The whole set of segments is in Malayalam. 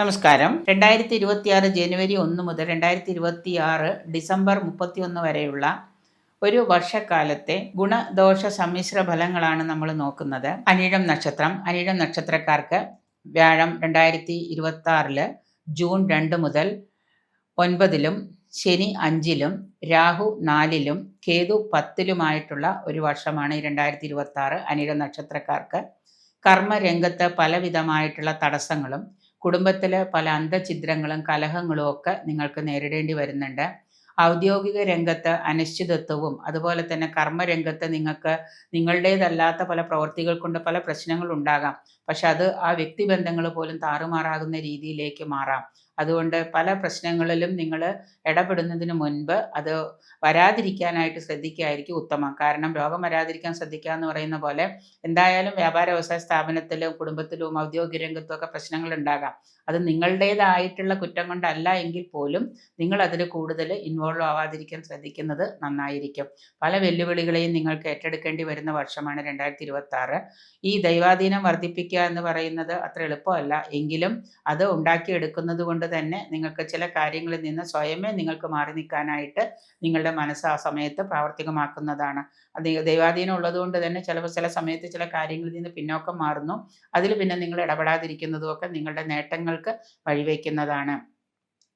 നമസ്കാരം. 2026 ജനുവരി 1 മുതൽ 2026 ഡിസംബർ 31 വരെയുള്ള ഒരു വർഷക്കാലത്തെ ഗുണദോഷ സമ്മിശ്ര ഫലങ്ങളാണ് നമ്മൾ നോക്കുന്നത്. അനിഴം നക്ഷത്രം. അനിഴം നക്ഷത്രക്കാർക്ക് വ്യാഴം 2026 ജൂൺ 2 മുതൽ 9 ശനി 5 രാഹു 4 കേതു 10 ഒരു വർഷമാണ് 2026 അനിഴം നക്ഷത്രക്കാർക്ക്. കർമ്മരംഗത്ത് പലവിധമായിട്ടുള്ള തടസ്സങ്ങളും കുടുംബത്തിൽ പല അന്തഛിദ്രങ്ങളും കലഹങ്ങളും ഒക്കെ നിങ്ങൾക്ക് നേരിടേണ്ടി വരുന്നുണ്ട്. ഔദ്യോഗിക രംഗത്ത് അനിശ്ചിതത്വവും അതുപോലെ തന്നെ കർമ്മരംഗത്ത് നിങ്ങൾക്ക് നിങ്ങളുടേതല്ലാത്ത പല പ്രവൃത്തികൾ കൊണ്ട് പല പ്രശ്നങ്ങളുണ്ടാകാം. പക്ഷെ അത് ആ വ്യക്തിബന്ധങ്ങൾ പോലും താറുമാറാകുന്ന രീതിയിലേക്ക് മാറാം. അതുകൊണ്ട് പല പ്രശ്നങ്ങളിലും നിങ്ങൾ ഇടപെടുന്നതിന് മുൻപ് അത് വരാതിരിക്കാനായിട്ട് ശ്രദ്ധിക്കുകയായിരിക്കും ഉത്തമം. കാരണം രോഗം വരാതിരിക്കാൻ ശ്രദ്ധിക്കുക എന്ന് പറയുന്ന പോലെ എന്തായാലും വ്യാപാര വ്യവസായ സ്ഥാപനത്തിലും കുടുംബത്തിലും ഔദ്യോഗിക രംഗത്തും ഒക്കെ പ്രശ്നങ്ങൾ ഉണ്ടാകാം. അത് നിങ്ങളുടേതായിട്ടുള്ള കുറ്റം കൊണ്ടല്ല എങ്കിൽ പോലും നിങ്ങൾ അതിൽ കൂടുതൽ ഇൻവോൾവ് ആവാതിരിക്കാൻ ശ്രദ്ധിക്കുന്നത് നന്നായിരിക്കും. പല വെല്ലുവിളികളെയും നിങ്ങൾക്ക് ഏറ്റെടുക്കേണ്ടി വരുന്ന വർഷമാണ് 2026. ഈ ദൈവാധീനം വർദ്ധിപ്പിക്കുക എന്ന് പറയുന്നത് അത്ര എളുപ്പമല്ല. എങ്കിലും അത് ഉണ്ടാക്കിയെടുക്കുന്നത് കൊണ്ട് തന്നെ നിങ്ങൾക്ക് ചില കാര്യങ്ങളിൽ നിന്ന് സ്വയമേ നിങ്ങൾക്ക് മാറി നിൽക്കാനായിട്ട് നിങ്ങളുടെ മനസ്സ് ആ സമയത്ത് പ്രാവർത്തികമാക്കുന്നതാണ്. അത് ദൈവാധീനം ഉള്ളതുകൊണ്ട് തന്നെ ചില സമയത്ത് ചില കാര്യങ്ങളിൽ നിന്ന് പിന്നോക്കം മാറുന്നു. അതിൽ പിന്നെ നിങ്ങൾ ഇടപെടാതിരിക്കുന്നതും ഒക്കെ നിങ്ങളുടെ നേട്ടങ്ങൾക്ക് വഴിവെക്കുന്നതാണ്.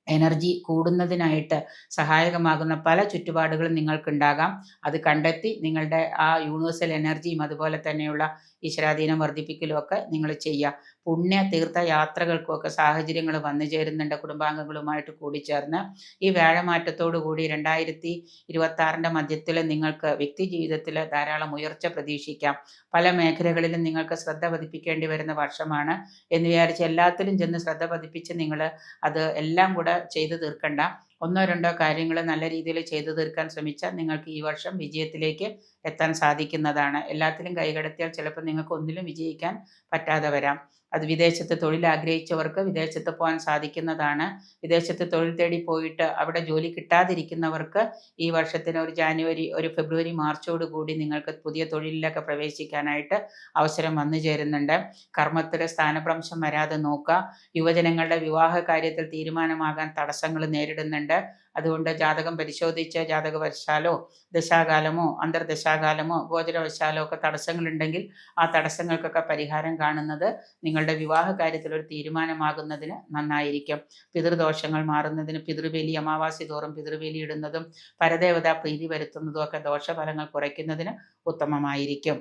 എനർജി കൂടുന്നതിനായിട്ട് സഹായകമാകുന്ന പല ചുറ്റുപാടുകളും നിങ്ങൾക്കുണ്ടാകാം. അത് കണ്ടെത്തി നിങ്ങളുടെ ആ യൂണിവേഴ്സൽ എനർജിയും അതുപോലെ തന്നെയുള്ള ഈശ്വരാധീനം വർദ്ധിപ്പിക്കലും ഒക്കെ നിങ്ങൾ ചെയ്യുക. പുണ്യ തീർത്ഥ യാത്രകൾക്കുമൊക്കെ സാഹചര്യങ്ങൾ വന്നു ചേരുന്നുണ്ട് കുടുംബാംഗങ്ങളുമായിട്ട് കൂടിച്ചേർന്ന്. ഈ വ്യാഴമാറ്റത്തോടു കൂടി 2026 മധ്യത്തിൽ നിങ്ങൾക്ക് വ്യക്തി ജീവിതത്തിൽ ധാരാളം ഉയർച്ച പ്രതീക്ഷിക്കാം. പല മേഖലകളിലും നിങ്ങൾക്ക് ശ്രദ്ധ പതിപ്പിക്കേണ്ടി വരുന്ന വർഷമാണ് എന്ന് വിചാരിച്ച് എല്ലാത്തിലും ചെന്ന് ശ്രദ്ധ പതിപ്പിച്ച് നിങ്ങൾ അത് എല്ലാം കൂടെ ചെയ്തു തീർക്കണ്ട. ഒന്നോ രണ്ടോ കാര്യങ്ങൾ നല്ല രീതിയിൽ ചെയ്തു തീർക്കാൻ ശ്രമിച്ചാൽ നിങ്ങൾക്ക് ഈ വർഷം വിജയത്തിലേക്ക് എത്താൻ സാധിക്കുന്നതാണ്. എല്ലാത്തിലും കൈകടത്തിയാൽ ചിലപ്പോൾ നിങ്ങൾക്ക് ഒന്നിലും വിജയിക്കാൻ പറ്റാതെ വരാം. അത് വിദേശത്ത് തൊഴിൽ ആഗ്രഹിച്ചവർക്ക് വിദേശത്ത് പോകാൻ സാധിക്കുന്നതാണ്. വിദേശത്ത് തൊഴിൽ തേടി പോയിട്ട് അവിടെ ജോലി കിട്ടാതിരിക്കുന്നവർക്ക് ഈ വർഷത്തിന് ഒരു ഫെബ്രുവരി മാർച്ചോട് കൂടി നിങ്ങൾക്ക് പുതിയ തൊഴിലിലൊക്കെ പ്രവേശിക്കാനായിട്ട് അവസരം വന്നു ചേരുന്നുണ്ട്. കർമ്മത്തിൽ സ്ഥാനഭ്രംശം വരാതെ നോക്കുക. യുവജനങ്ങളുടെ വിവാഹ കാര്യത്തിൽ തീരുമാനമാകാൻ തടസ്സങ്ങൾ നേരിടുന്നുണ്ട്. അതുകൊണ്ട് ജാതകം പരിശോധിച്ച് ജാതകവശാലോ ദശാകാലമോ അന്തർദശാകാലമോ ഗോചരവശാലോ ഒക്കെ തടസ്സങ്ങളുണ്ടെങ്കിൽ ആ തടസ്സങ്ങൾക്കൊക്കെ പരിഹാരം കാണുന്നത് നിങ്ങളുടെ വിവാഹ കാര്യത്തിൽ ഒരു തീരുമാനമാകുന്നതിന് നന്നായിരിക്കും. പിതൃദോഷങ്ങൾ മാറുന്നതിന് പിതൃബലി അമാവാസി തോറും പിതൃബലി ഇടുന്നതും പരദേവതാ പ്രീതി വരുത്തുന്നതും ഒക്കെ ദോഷഫലങ്ങൾ കുറയ്ക്കുന്നതിന് ഉത്തമമായിരിക്കും.